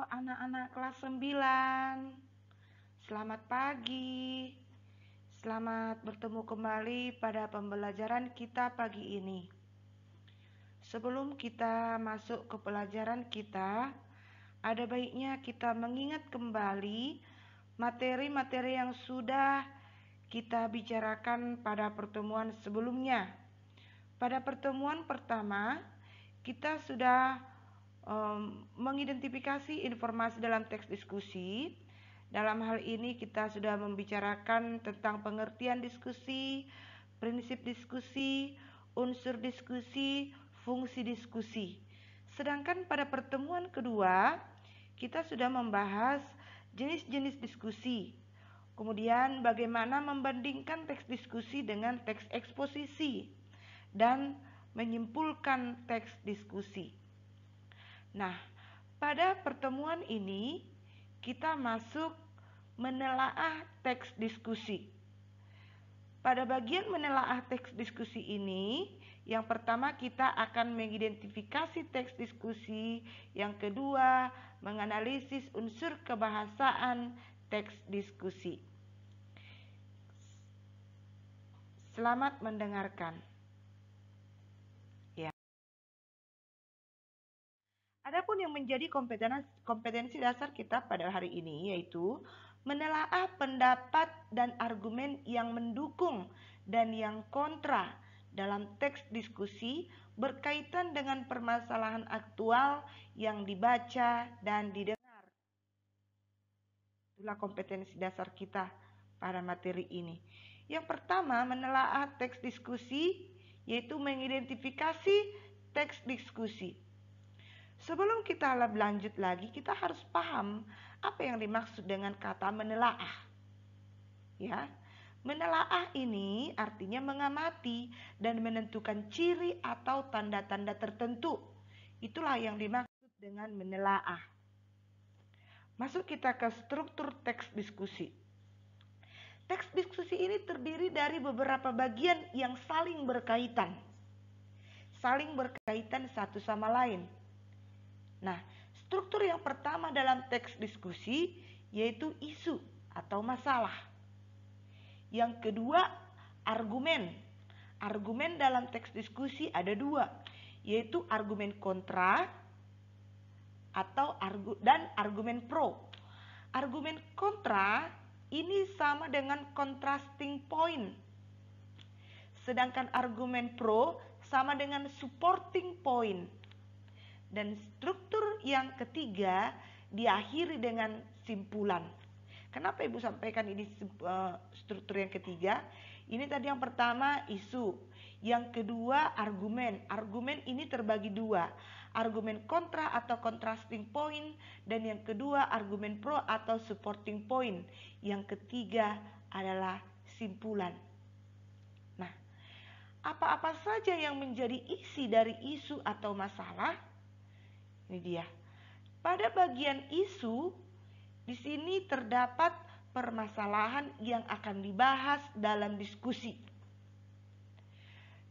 anak-anak kelas 9. Selamat pagi. Selamat bertemu kembali pada pembelajaran kita pagi ini. Sebelum kita masuk ke pelajaran kita, ada baiknya kita mengingat kembali materi-materi yang sudah kita bicarakan pada pertemuan sebelumnya. Pada pertemuan pertama, kita sudah mengidentifikasi informasi dalam teks diskusi. Dalam hal ini kita sudah membicarakan tentang pengertian diskusi, prinsip diskusi, unsur diskusi, fungsi diskusi. Sedangkan pada pertemuan kedua, kita sudah membahas jenis-jenis diskusi. Kemudian bagaimana membandingkan teks diskusi dengan teks eksposisi dan menyimpulkan teks diskusi. Nah, pada pertemuan ini kita masuk menelaah teks diskusi. Pada bagian menelaah teks diskusi ini, yang pertama kita akan mengidentifikasi teks diskusi, yang kedua menganalisis unsur kebahasaan teks diskusi. Selamat mendengarkan. Adapun yang menjadi kompetensi dasar kita pada hari ini yaitu menelaah pendapat dan argumen yang mendukung dan yang kontra dalam teks diskusi berkaitan dengan permasalahan aktual yang dibaca dan didengar. Itulah kompetensi dasar kita pada materi ini. Yang pertama, menelaah teks diskusi yaitu mengidentifikasi teks diskusi. Sebelum kita lanjut lagi, kita harus paham apa yang dimaksud dengan kata menelaah. Ya, menelaah ini artinya mengamati dan menentukan ciri atau tanda-tanda tertentu. Itulah yang dimaksud dengan menelaah. Masuk kita ke struktur teks diskusi. Teks diskusi ini terdiri dari beberapa bagian yang saling berkaitan. Saling berkaitan satu sama lain. Nah, struktur yang pertama dalam teks diskusi yaitu isu atau masalah. Yang kedua, argumen. Argumen dalam teks diskusi ada dua, yaitu argumen kontra atau argumen pro. Argumen kontra ini sama dengan contrasting point. Sedangkan argumen pro sama dengan supporting point. Dan struktur yang ketiga diakhiri dengan simpulan. Kenapa Ibu sampaikan ini struktur yang ketiga? Ini tadi yang pertama isu, yang kedua argumen. Argumen ini terbagi dua, argumen kontra atau contrasting point, dan yang kedua argumen pro atau supporting point. Yang ketiga adalah simpulan. Nah, apa-apa saja yang menjadi isi dari isu atau masalah? Ini dia. Pada bagian isu, di sini terdapat permasalahan yang akan dibahas dalam diskusi.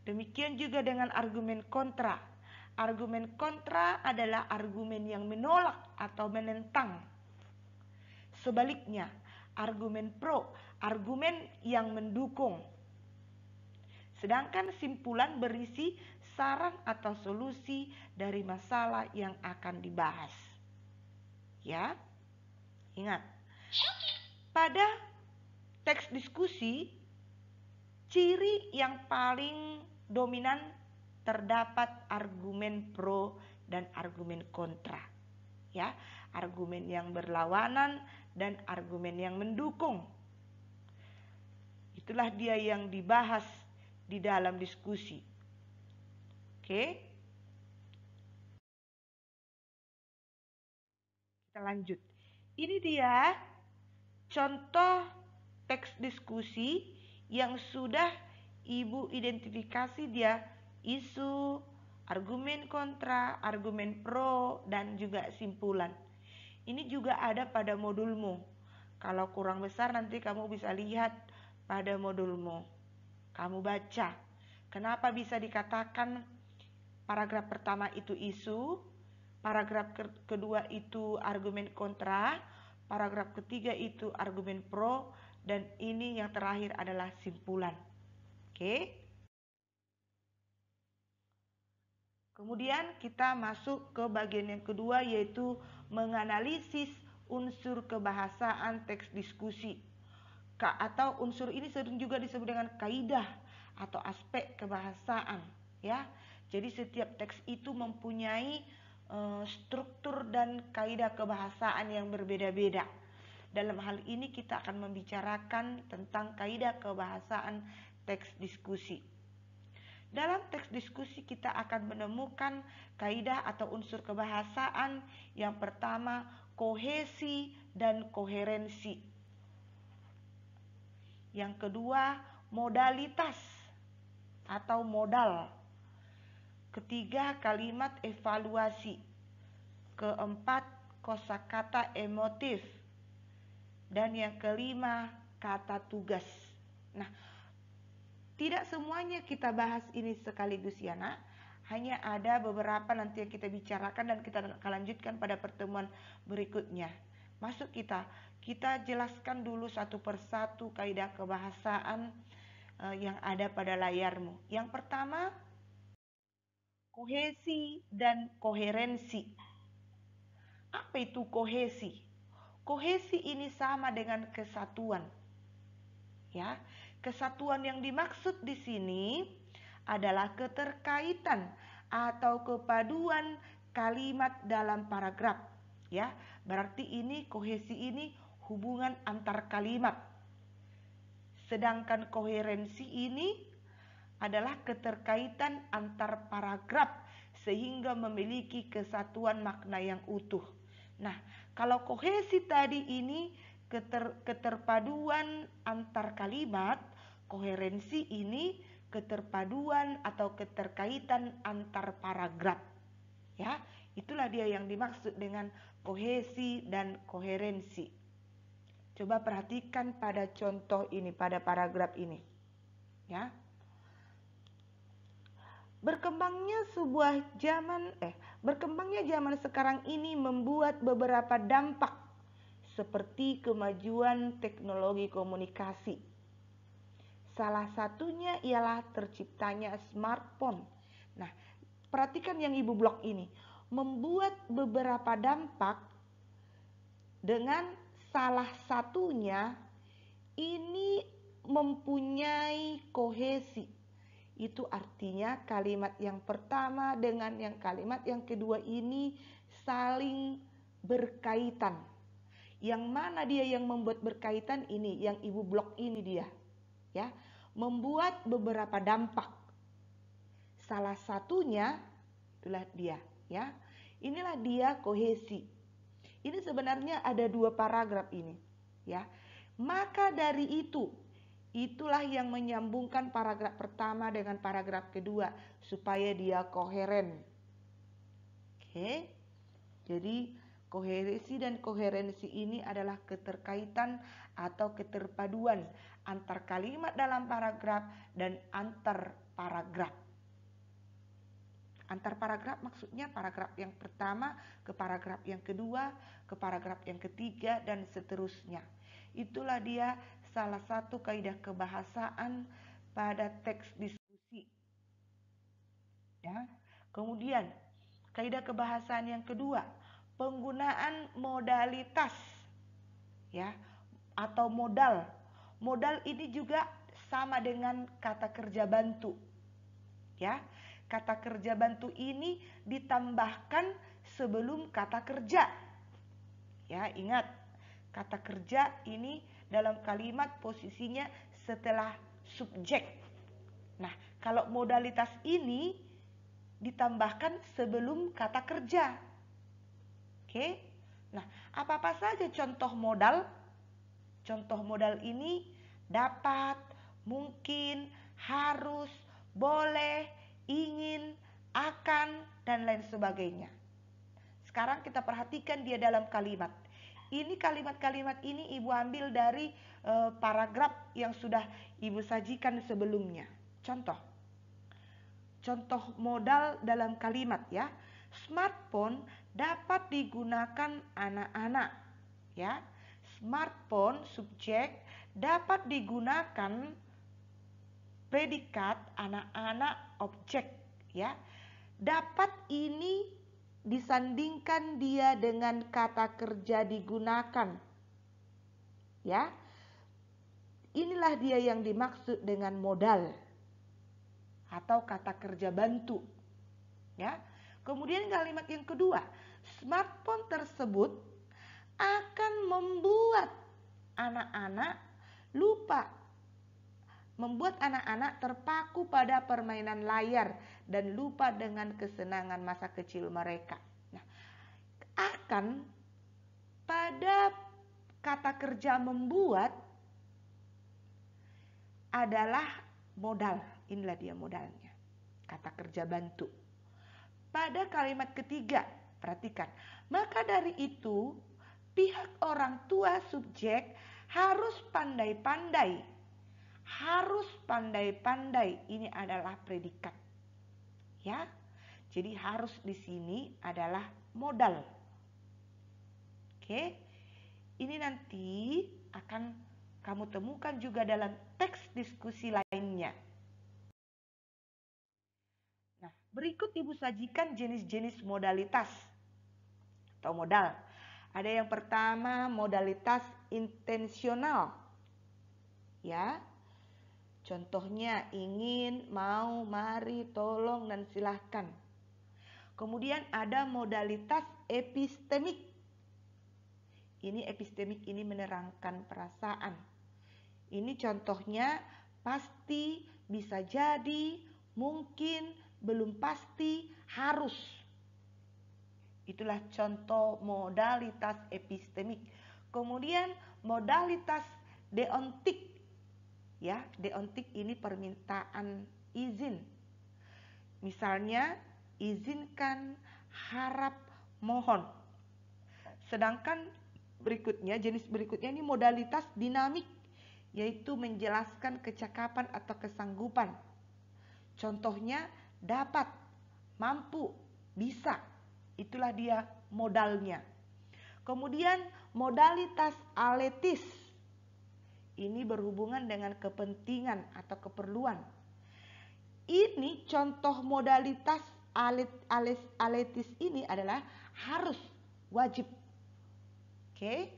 Demikian juga dengan argumen kontra. Argumen kontra adalah argumen yang menolak atau menentang. Sebaliknya, argumen pro, argumen yang mendukung. Sedangkan simpulan berisi saran atau solusi dari masalah yang akan dibahas. Ya, ingat. Pada teks diskusi, ciri yang paling dominan terdapat argumen pro dan argumen kontra. Ya, argumen yang berlawanan dan argumen yang mendukung. Itulah dia yang dibahas di dalam diskusi. Oke. Kita lanjut. Ini dia contoh teks diskusi yang sudah Ibu identifikasi, dia isu, argumen kontra, argumen pro, dan juga simpulan. Ini juga ada pada modulmu. Kalau kurang besar nanti kamu bisa lihat pada modulmu. Kamu baca. Kenapa bisa dikatakan paragraf pertama itu isu, paragraf kedua itu argumen kontra, paragraf ketiga itu argumen pro, dan ini yang terakhir adalah simpulan. Oke. Kemudian kita masuk ke bagian yang kedua, yaitu menganalisis unsur kebahasaan teks diskusi. Atau unsur ini sering juga disebut dengan kaidah atau aspek kebahasaan, ya. Jadi setiap teks itu mempunyai struktur dan kaidah kebahasaan yang berbeda-beda. Dalam hal ini kita akan membicarakan tentang kaidah kebahasaan teks diskusi. Dalam teks diskusi kita akan menemukan kaidah atau unsur kebahasaan. Yang pertama, kohesi dan koherensi. Yang kedua, modalitas atau modal. Ketiga, kalimat evaluasi. Keempat, kosakata emotif. Dan yang kelima, kata tugas. Nah, tidak semuanya kita bahas ini sekaligus ya nak. Hanya ada beberapa nanti yang kita bicarakan dan kita akan lanjutkan pada pertemuan berikutnya. Masuk kita jelaskan dulu satu persatu kaidah kebahasaan yang ada pada layarmu. Yang pertama, kohesi dan koherensi. Apa itu kohesi? Kohesi ini sama dengan kesatuan. Ya, kesatuan yang dimaksud di sini adalah keterkaitan atau kepaduan kalimat dalam paragraf. Ya, berarti ini kohesi ini hubungan antar kalimat. Sedangkan koherensi ini adalah keterkaitan antar paragraf sehingga memiliki kesatuan makna yang utuh. Nah, kalau kohesi tadi ini keterpaduan antar kalimat, koherensi ini keterpaduan atau keterkaitan antar paragraf. Ya, itulah dia yang dimaksud dengan kohesi dan koherensi. Coba perhatikan pada contoh ini, pada paragraf ini. Ya. Berkembangnya zaman sekarang ini membuat beberapa dampak seperti kemajuan teknologi komunikasi. Salah satunya ialah terciptanya smartphone. Nah, perhatikan yang Ibu blok ini, membuat beberapa dampak dengan salah satunya ini mempunyai kohesi. Itu artinya kalimat yang pertama dengan yang kalimat yang kedua ini saling berkaitan. Yang mana dia yang membuat berkaitan ini, yang Ibu blok ini dia. Ya, membuat beberapa dampak. Salah satunya itulah dia, ya. Inilah dia kohesi. Ini sebenarnya ada 2 paragraf ini, ya. Maka dari itulah yang menyambungkan paragraf pertama dengan paragraf kedua supaya dia koheren. Oke. Jadi kohesi dan koherensi ini adalah keterkaitan atau keterpaduan antar kalimat dalam paragraf dan antar paragraf. Antar paragraf maksudnya paragraf yang pertama ke paragraf yang kedua, ke paragraf yang ketiga, dan seterusnya. Itulah dia salah satu kaidah kebahasaan pada teks diskusi. Ya. Kemudian, kaidah kebahasaan yang kedua, penggunaan modalitas. Ya, atau modal. Modal ini juga sama dengan kata kerja bantu. Ya. Kata kerja bantu ini ditambahkan sebelum kata kerja. Ya, ingat, kata kerja ini dalam kalimat posisinya setelah subjek. Nah, kalau modalitas ini ditambahkan sebelum kata kerja. Oke. Nah, apa-apa saja contoh modal? Contoh modal ini dapat, mungkin, harus, boleh, ingin, akan, dan lain sebagainya. Sekarang kita perhatikan dia dalam kalimat. Ini kalimat-kalimat ini Ibu ambil dari paragraf yang sudah Ibu sajikan sebelumnya. Contoh modal dalam kalimat ya. Smartphone dapat digunakan anak-anak, ya. Smartphone subjek dapat digunakan predikat anak-anak objek, ya. Dapat ini disandingkan dia dengan kata kerja digunakan, ya. Inilah dia yang dimaksud dengan modal atau kata kerja bantu, ya. Kemudian kalimat yang kedua, smartphone tersebut akan membuat anak-anak lupa, membuat anak-anak terpaku pada permainan layar dan lupa dengan kesenangan masa kecil mereka. Nah, akan pada kata kerja membuat adalah modal. Inilah dia modalnya, kata kerja bantu. Pada kalimat ketiga, perhatikan, maka dari itu pihak orang tua subjek harus pandai-pandai. Harus pandai-pandai, ini adalah predikat, ya. Jadi harus di sini adalah modal. Oke, ini nanti akan kamu temukan juga dalam teks diskusi lainnya. Nah, berikut Ibu sajikan jenis-jenis modalitas atau modal. Ada yang pertama modalitas intensional, ya. Contohnya ingin, mau, mari, tolong, dan silahkan. Kemudian ada modalitas epistemik. Ini epistemik, ini menerangkan perasaan. Ini contohnya pasti, bisa jadi, mungkin, belum pasti, harus. Itulah contoh modalitas epistemik. Kemudian modalitas deontik. Ya, deontik ini permintaan izin. Misalnya, izinkan, harap, mohon. Sedangkan berikutnya, jenis berikutnya ini modalitas dinamik, yaitu menjelaskan kecakapan atau kesanggupan. Contohnya dapat, mampu, bisa. Itulah dia modalnya. Kemudian modalitas aletis. Ini berhubungan dengan kepentingan atau keperluan. Ini contoh modalitas aletis ini adalah harus, wajib. Oke.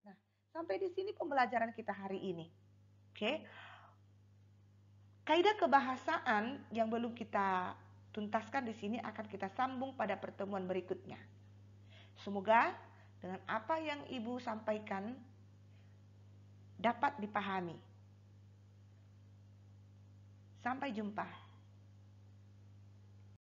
Nah, sampai di sini pembelajaran kita hari ini. Oke. Kaidah kebahasaan yang belum kita tuntaskan di sini akan kita sambung pada pertemuan berikutnya. Semoga dengan apa yang Ibu sampaikan dapat dipahami. Sampai jumpa.